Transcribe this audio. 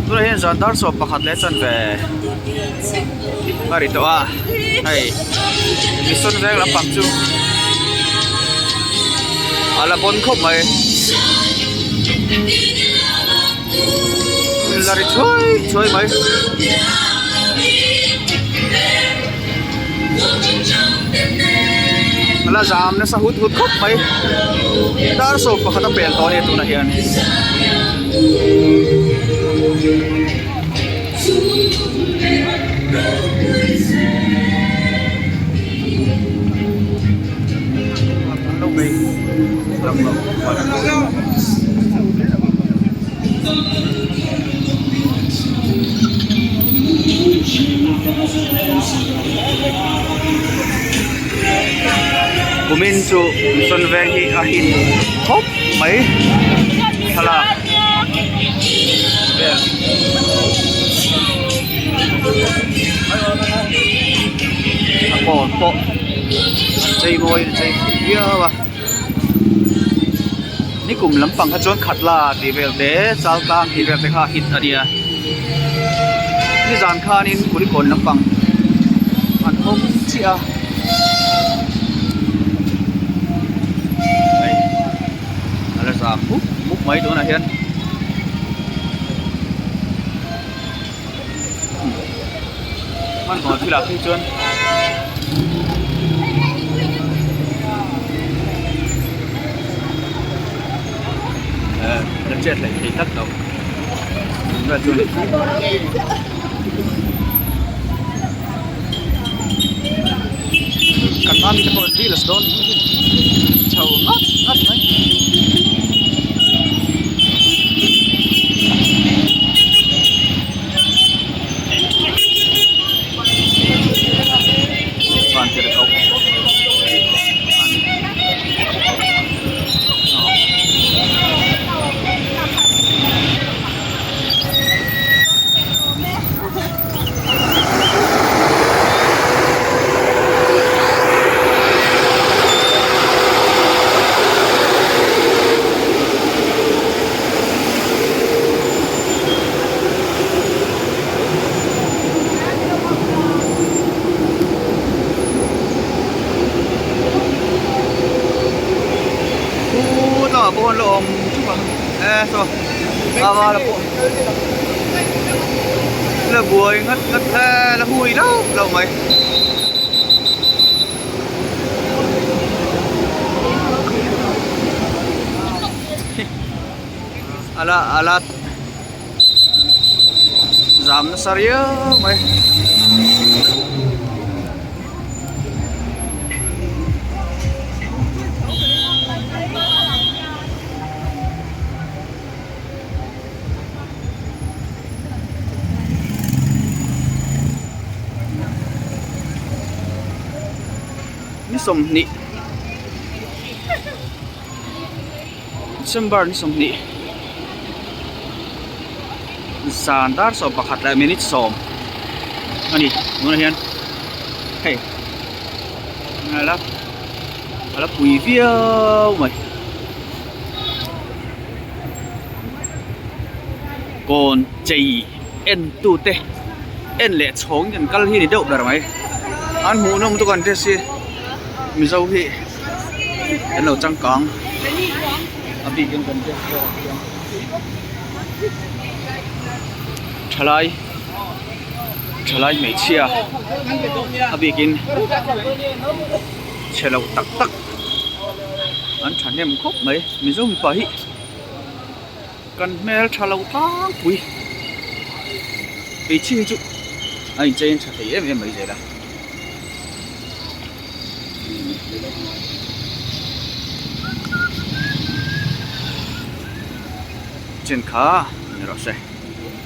tôi hiện giờ dar so pakhat le chan ve mari to a ai mission ve la pak chu ala bon khop mai lari choi mai ala jam na sa hut khop mai dar so pakhat a pel to ne tu na hian lâu đi lòng của mình chủ xuân về hi a hin hop mấy hala po chơi môi chơi kia màนี่กลุ่มลำปังขจรขัดลาตีเวลเดซาลตามตีเวลเดข้าฮิตอันเดียนี่จานข้านี่กุลิคนลำปังมันคงเชียอะไรสามมุกไม่ตัวไหนเห็นมันก่อนที่หลักที่จนchết lại thì tất đâu và du lịch cần ăn cái con đi là stone chầu ngắt đấy toàn tiền được không buồn lộn chút mà rồi vào là buồn là buồn ngất là hùi đâu lâu mấy ala giảm nó serius mấy som ni December ni som ni sandar so pakhat la minute som ani nuna hian hey ala pui viau mai còn chei en tu te en le chong nhân kal hi ni deuh dar mai an hu nom tu kan te si mi dâu hi cái lẩu trăng cong ở bị gần gần trả lại mấy chia ở bị kinh chế lẩu tắc ăn chán em khóc mấy mi dâu mi phải cần mel trả lẩu tắc quý bị chi chú anh chơi trả thấy em mấy giờ đó trên khá như đó sẽ